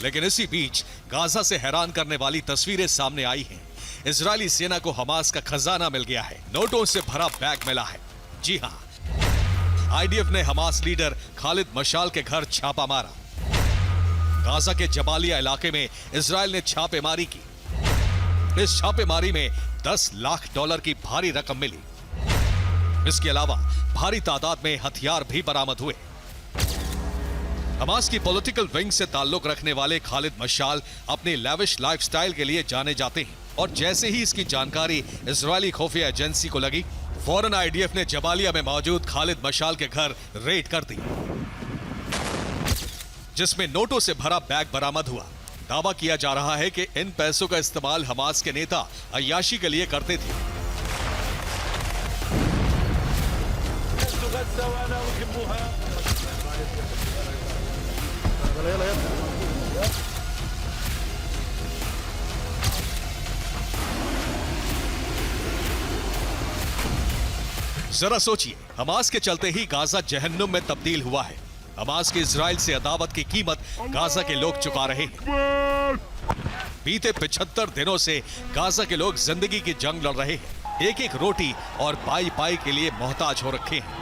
लेकिन इसी बीच गाजा से हैरान करने वाली तस्वीरें सामने आई हैं। इजरायली सेना को हमास का खजाना मिल गया है। नोटों से भरा बैग मिला है। जी हां, आईडीएफ ने हमास लीडर खालिद मशाल के घर छापा मारा। गाजा के जबालिया इलाके में इजराइल ने छापेमारी की। इस छापेमारी में $10 लाख की भारी रकम मिली। इसके अलावा भारी तादाद में हथियार भी बरामद हुए। हमास की पॉलिटिकल विंग से ताल्लुक रखने वाले खालिद मशाल अपनी लैविश लाइफस्टाइल के लिए जाने जाते हैं और जैसे ही इसकी जानकारी इजरायली खुफिया एजेंसी को लगी, फौरन आईडीएफ ने जबालिया में मौजूद खालिद मशाल के घर रेड कर दी, जिसमें नोटों से भरा बैग बरामद हुआ। दावा किया जा रहा है कि इन पैसों का इस्तेमाल हमास के नेता अय्याशी के लिए करते थे। जरा सोचिए, हमास के चलते ही गाजा जहन्नुम में तब्दील हुआ है। हमास की इजराइल से अदावत की कीमत गाजा के लोग चुका रहे हैं। बीते 75 दिनों से गाजा के लोग जिंदगी की जंग लड़ रहे हैं। एक एक रोटी और पाई पाई के लिए मोहताज हो रखे हैं।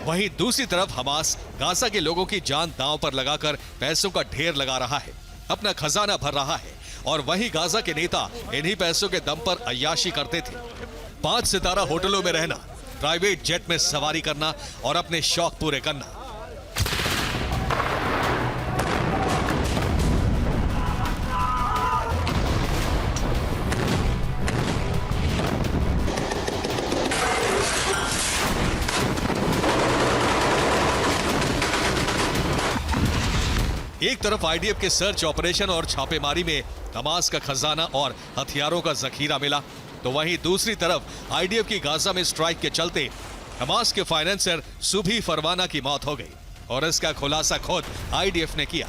वहीं दूसरी तरफ हमास गाजा के लोगों की जान दांव पर लगाकर पैसों का ढेर लगा रहा है, अपना खजाना भर रहा है। और वहीं गाजा के नेता इन्हीं पैसों के दम पर अय्याशी करते थे। 5 सितारा होटलों में रहना, प्राइवेट जेट में सवारी करना और अपने शौक पूरे करना। एक तरफ आईडीएफ के सर्च ऑपरेशन और छापेमारी में हमास का खजाना और हथियारों का जखीरा मिला, तो वहीं दूसरी तरफ आईडीएफ की गाजा में स्ट्राइक के चलते हमास के फाइनेंसर सुभी फरवाना की मौत हो गई और इसका खुलासा खुद आईडीएफ ने किया।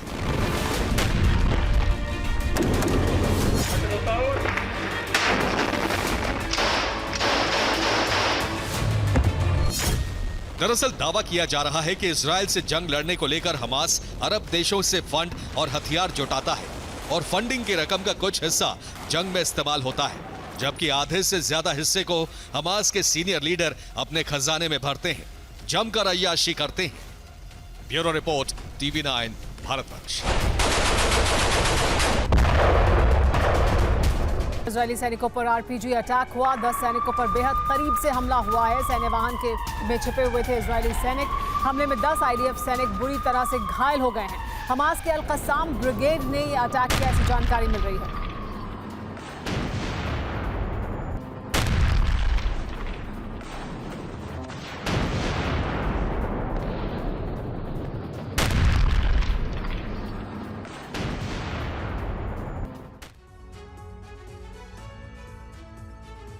दरअसल दावा किया जा रहा है कि इजराइल से जंग लड़ने को लेकर हमास अरब देशों से फंड और हथियार जुटाता है और फंडिंग की रकम का कुछ हिस्सा जंग में इस्तेमाल होता है, जबकि आधे से ज्यादा हिस्से को हमास के सीनियर लीडर अपने खजाने में भरते हैं, जमकर अय्याशी करते हैं। Bureau report, TV9 Bharatvarsh. Israeli सैनिकों पर आरपीजी अटैक हुआ। 10 सैनिकों पर बेहद करीब से हमला हुआ है। सैन्य वाहन में छिपे हुए थे इजरायली सैनिक। हमले में 10 आईडीएफ सैनिक बुरी तरह से घायल हो गए हैं। हमास के अल कस्साम ब्रिगेड ने यह अटैक किया, ऐसी जानकारी मिल रही है।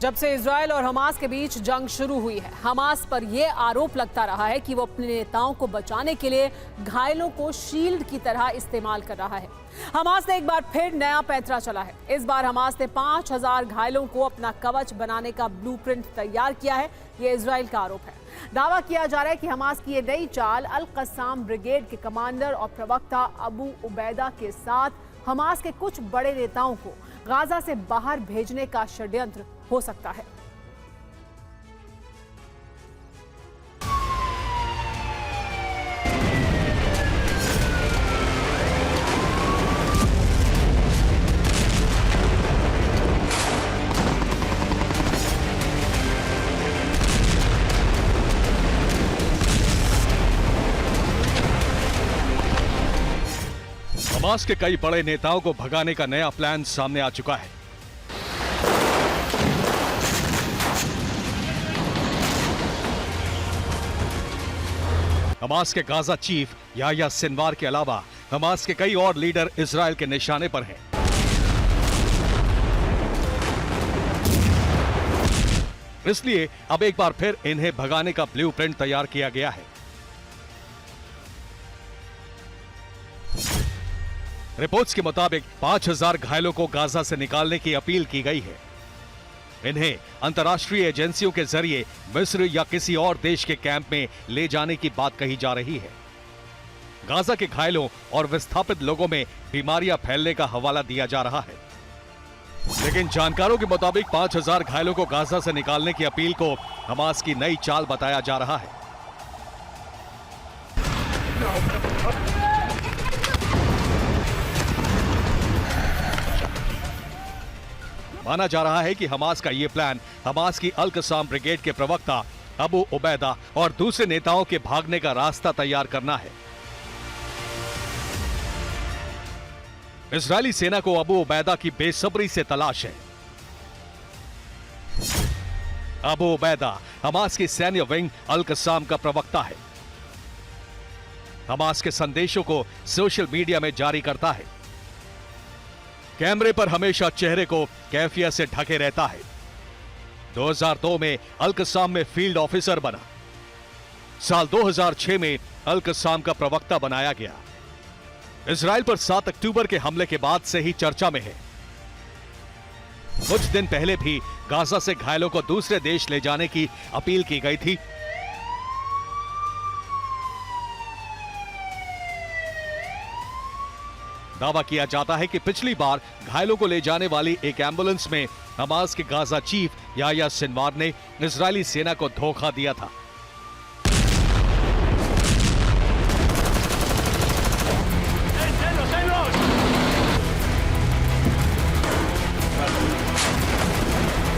जब से इजराइल और हमास के बीच जंग शुरू हुई है, हमास पर यह आरोप लगता रहा है कि वो अपने नेताओं को बचाने के लिए घायलों को शील्ड की तरह इस्तेमाल कर रहा है। हमास ने एक बार फिर नया पैंतरा चला है। इस बार हमास ने 5000 घायलों को अपना कवच बनाने का ब्लूप्रिंट तैयार किया है। यह इजराइल का आरोप है। दावा किया जा रहा है कि हमास की यह नई चाल अल कस्साम ब्रिगेड के कमांडर और प्रवक्ता अबू उबैदा के साथ हमास के कुछ बड़े नेताओं को गाजा से बाहर भेजने का षड्यंत्र हो सकता है। हमास के कई बड़े नेताओं को भगाने का नया प्लान सामने आ चुका है। हमास के गाजा चीफ याह्या सिनवार के अलावा हमास के कई और लीडर इजराइल के निशाने पर हैं। इसलिए अब एक बार फिर इन्हें भगाने का ब्लूप्रिंट तैयार किया गया है। रिपोर्ट्स के मुताबिक 5000 घायलों को गाजा से निकालने की अपील की गई है। इन्हें अंतर्राष्ट्रीय एजेंसियों के जरिए मिस्र या किसी और देश के कैंप में ले जाने की बात कही जा रही है। गाजा के घायलों और विस्थापित लोगों में बीमारियां फैलने का हवाला दिया जा रहा है। लेकिन जानकारों के मुताबिक 5000 घायलों को गाजा से निकालने की अपील को हमास की नई चाल बताया जा रहा है। माना जा रहा है कि हमास का यह प्लान हमास की अल कसाम ब्रिगेड के प्रवक्ता अबू उबैदा और दूसरे नेताओं के भागने का रास्ता तैयार करना है। इजरायली सेना को अबू उबैदा की बेसब्री से तलाश है। अबू उबैदा हमास की सैन्य विंग अल कसाम का प्रवक्ता है। हमास के संदेशों को सोशल मीडिया में जारी करता है। कैमरे पर हमेशा चेहरे को कैफियत से ढके रहता है। 2002 में अल कसाम में फील्ड ऑफिसर बना। साल 2006 में अल कसाम का प्रवक्ता बनाया गया। इजराइल पर 7 अक्टूबर के हमले के बाद से ही चर्चा में है। कुछ दिन पहले भी गाजा से घायलों को दूसरे देश ले जाने की अपील की गई थी। दावा किया जाता है कि पिछली बार घायलों को ले जाने वाली एक एम्बुलेंस में हमास के गाजा चीफ याह्या सिनवार ने इजरायली सेना को धोखा दिया था।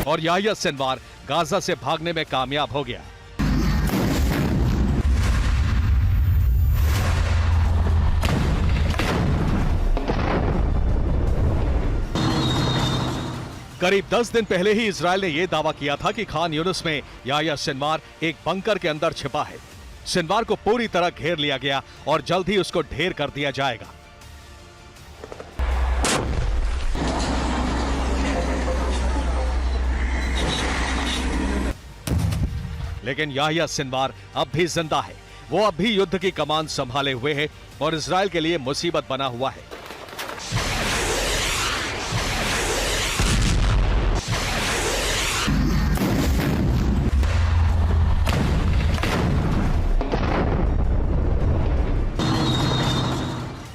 और याह्या सिनवार गाजा से भागने में कामयाब हो गया। करीब 10 दिन पहले ही इजरायल ने यह दावा किया था कि खान यूनिस में याह्या सिनवार एक बंकर के अंदर छिपा है। सिनवार को पूरी तरह घेर लिया गया और जल्द ही उसको ढेर कर दिया जाएगा। लेकिन याह्या सिनवार अब भी जिंदा है। वो अब भी युद्ध की कमान संभाले हुए है और इजरायल के लिए मुसीबत बना हुआ है।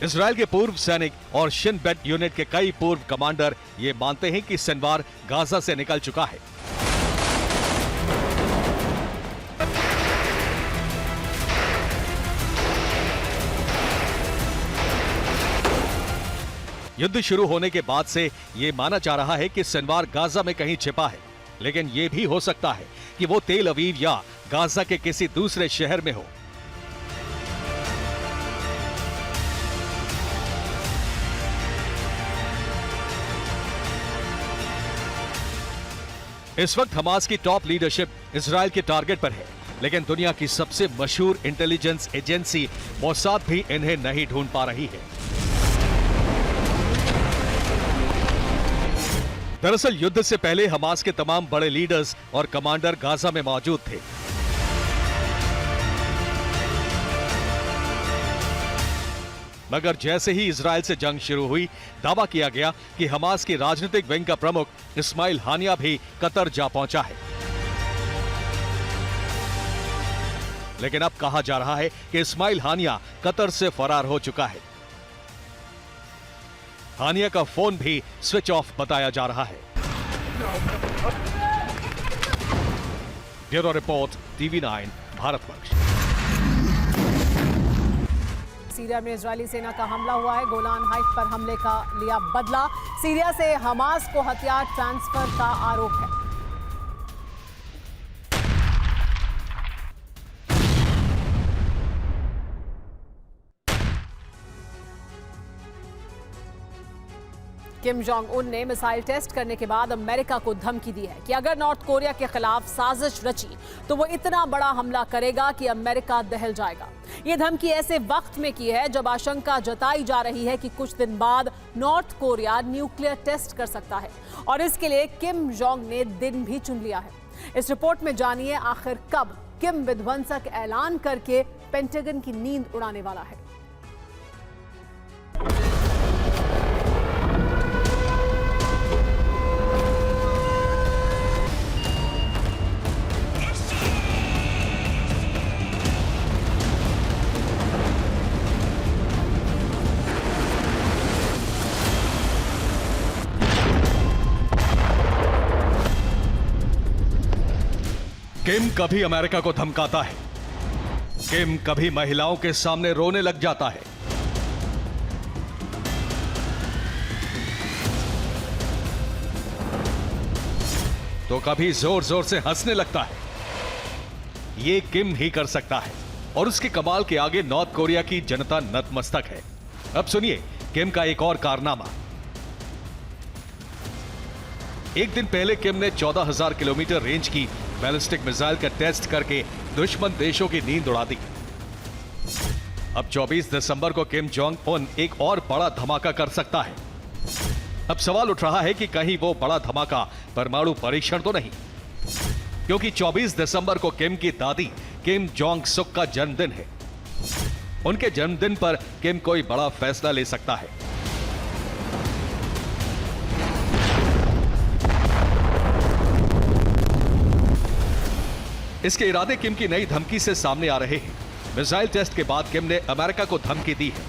इजरायल के पूर्व सैनिक और शिन बेट यूनिट के कई पूर्व कमांडर ये मानते हैं कि सिनवार गाजा से निकल चुका है। युद्ध शुरू होने के बाद से यह माना जा रहा है कि सिनवार गाजा में कहीं छिपा है, लेकिन यह भी हो सकता है कि वो तेल अवीव या गाजा के किसी दूसरे शहर में हो। इस वक्त हमास की टॉप लीडरशिप इजरायल के टारगेट पर है, लेकिन दुनिया की सबसे मशहूर इंटेलिजेंस एजेंसी मोसाद भी इन्हें नहीं ढूंढ पा रही है। दरअसल युद्ध से पहले हमास के तमाम बड़े लीडर्स और कमांडर गाजा में मौजूद थे। मगर जैसे ही इजरायल से जंग शुरू हुई, दावा किया गया कि हमास की राजनीतिक विंग का प्रमुख इस्माइल हानिया भी कतर जा पहुंचा है। लेकिन अब कहा जा रहा है कि इस्माइल हानिया कतर से फरार हो चुका है। हानिया का फोन भी स्विच ऑफ बताया जा रहा है। Bureau report, TV9 Bharatvarsh. Syria में इजरायली सेना का हमला हुआ है। गोलान हाइट पर हमले का लिया बदला। सीरिया से हमास को हथियार ट्रांसफर का आरोप है। किम जोंग उन ने मिसाइल टेस्ट करने के बाद अमेरिका को धमकी दी है कि अगर नॉर्थ कोरिया के खिलाफ साजिश रची तो वो इतना बड़ा हमला करेगा कि अमेरिका दहल जाएगा। ये धमकी ऐसे वक्त में की है जब आशंका जताई जा रही है कि कुछ दिन बाद नॉर्थ कोरिया न्यूक्लियर टेस्ट कर सकता है और इसके लिए किम जोंग ने दिन भी चुन लिया है। इस रिपोर्ट में जानिए आखिर कब किम विध्वंसक ऐलान करके पेंटागन की नींद उड़ाने वाला है। किम कभी अमेरिका को धमकाता है, किम कभी महिलाओं के सामने रोने लग जाता है, तो कभी जोर जोर से हंसने लगता है। ये किम ही कर सकता है और उसके कमाल के आगे नॉर्थ कोरिया की जनता नतमस्तक है। अब सुनिए किम का एक और कारनामा। एक दिन पहले किम ने 14,000 किलोमीटर रेंज की बैलिस्टिक मिसाइल का टेस्ट करके दुश्मन देशों की नींद उड़ा दी। अब 24 दिसंबर को किम जोंग उन एक और बड़ा धमाका कर सकता है। अब सवाल उठ रहा है कि कहीं वो बड़ा धमाका परमाणु परीक्षण तो नहीं, क्योंकि 24 दिसंबर को किम की दादी किम जोंग सुक का जन्मदिन है। उनके जन्मदिन पर किम कोई बड़ा फैसला ले सकता है। इसके इरादे किम की नई धमकी से सामने आ रहे हैं। मिसाइल टेस्ट के बाद किम ने अमेरिका को धमकी दी है।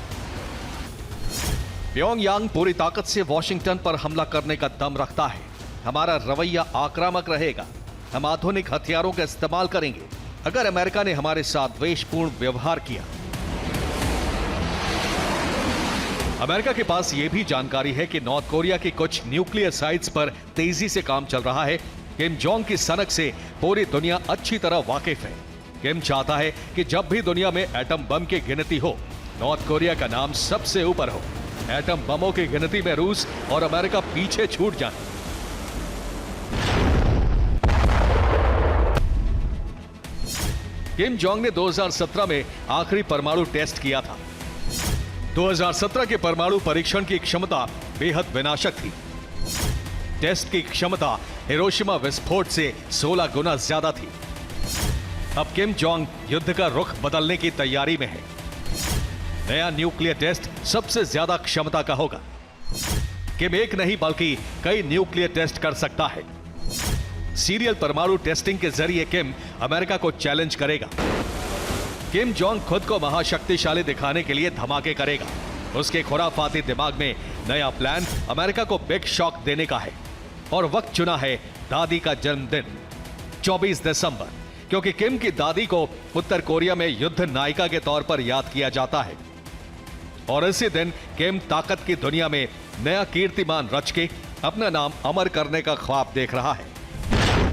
प्योंगयांग पूरी ताकत से वॉशिंगटन पर हमला करने का दम रखता है। हमारा रवैया आक्रामक रहेगा। हम आधुनिक हथियारों का इस्तेमाल करेंगे अगर अमेरिका ने हमारे साथ द्वेषपूर्ण व्यवहार किया। अमेरिका के पास यह भी जानकारी है कि नॉर्थ कोरिया की कुछ न्यूक्लियर साइट्स पर तेजी से काम चल रहा है। किम जोंग की सनक से पूरी दुनिया अच्छी तरह वाकिफ है। किम चाहता है कि जब भी दुनिया में एटम बम की गिनती हो, नॉर्थ कोरिया का नाम सबसे ऊपर हो। एटम बमों की गिनती में रूस और अमेरिका पीछे छूट जाए। किम जोंग ने 2017 में आखिरी परमाणु टेस्ट किया था। 2017 के परमाणु परीक्षण की क्षमता बेहद विनाशक थी। टेस्ट की क्षमता हिरोशिमा विस्फोट से 16 गुना ज्यादा थी। अब किम जोंग युद्ध का रुख बदलने की तैयारी में है। नया न्यूक्लियर टेस्ट सबसे ज्यादा क्षमता का होगा। किम एक नहीं बल्कि कई न्यूक्लियर टेस्ट कर सकता है। सीरियल परमाणु टेस्टिंग के जरिए किम अमेरिका को चैलेंज करेगा। किम जोंग खुद को महाशक्तिशाली दिखाने के लिए धमाके करेगा। उसके खुराफाती दिमाग में नया प्लान अमेरिका को बिग शॉक देने का है। और वक्त चुना है दादी का जन्मदिन 24 दिसंबर, क्योंकि किम की दादी को उत्तर कोरिया में युद्ध नायिका के तौर पर याद किया जाता है। और इसी दिन किम ताकत की दुनिया में नया कीर्तिमान रच के अपना नाम अमर करने का ख्वाब देख रहा है।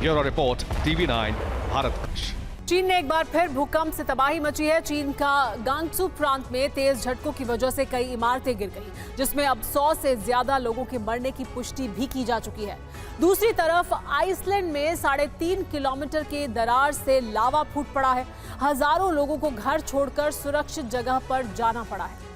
Bureau report, TV9 Bharatvarsh. चीन ने एक बार फिर भूकंप से तबाही मची है। चीन का गांगसू प्रांत में तेज झटकों की वजह से कई इमारतें गिर गई, जिसमें अब 100 से ज्यादा लोगों के मरने की पुष्टि भी की जा चुकी है। दूसरी तरफ आइसलैंड में 3.5 किलोमीटर के दरार से लावा फूट पड़ा है। हजारों लोगों को घर छोड़कर सुरक्षित जगह पर जाना पड़ा है।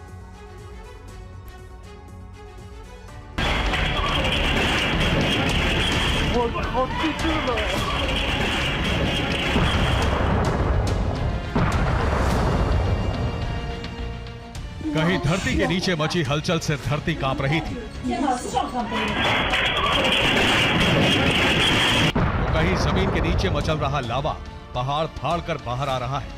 कहीं धरती के नीचे मची हलचल से धरती कांप रही थी, तो कहीं जमीन के नीचे मचल रहा लावा पहाड़ फाड़ कर बाहर आ रहा है।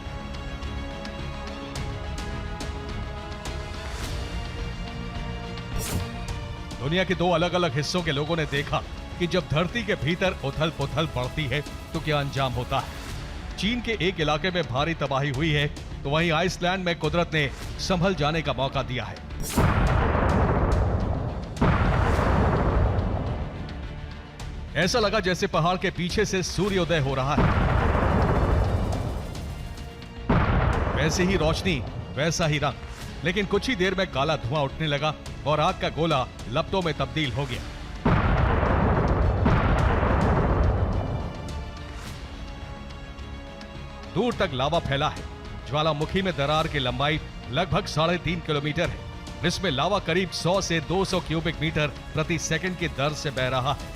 दुनिया के दो अलग अलग हिस्सों के लोगों ने देखा कि जब धरती के भीतर उथल पुथल पड़ती है तो क्या अंजाम होता है। चीन के एक इलाके में भारी तबाही हुई है, तो वहीं आइसलैंड में कुदरत ने संभल जाने का मौका दिया है। ऐसा लगा जैसे पहाड़ के पीछे से सूर्योदय हो रहा है। वैसे ही रोशनी, वैसा ही रंग, लेकिन कुछ ही देर में काला धुआं उठने लगा और आग का गोला लपटों में तब्दील हो गया। दूर तक लावा फैला है। ज्वालामुखी में दरार की लंबाई लगभग 3.5 किलोमीटर है। इसमें लावा करीब 100 से 200 क्यूबिक मीटर प्रति सेकंड की दर से बह रहा है।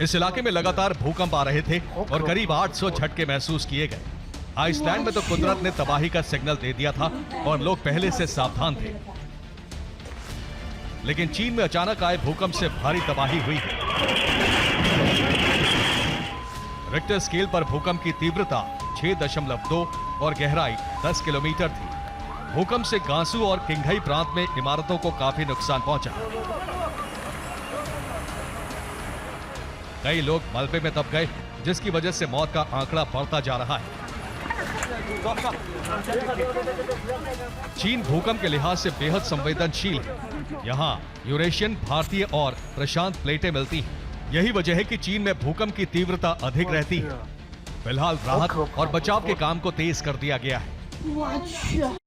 इस इलाके में लगातार भूकंप आ रहे थे और करीब 800 झटके महसूस किए गए। आइसलैंड में तो कुदरत ने तबाही का सिग्नल दे दिया था और लोग पहले से सावधान थे। लेकिन चीन में अचानक आए भूकंप से भारी तबाही हुई है। रिक्टर स्केल पर भूकंप की तीव्रता 6.2 और गहराई 10 किलोमीटर थी। भूकंप से गांसू और किंघई प्रांत में इमारतों को काफी नुकसान पहुंचा। कई लोग मलबे में दब गए, जिसकी वजह से मौत का आंकड़ा बढ़ता जा रहा है। चीन भूकंप के लिहाज से बेहद संवेदनशील है। यहाँ यूरेशियन, भारतीय और प्रशांत प्लेटें मिलती हैं। यही वजह है कि चीन में भूकंप की तीव्रता अधिक रहती है। फिलहाल राहत और बचाव के काम को तेज कर दिया गया है।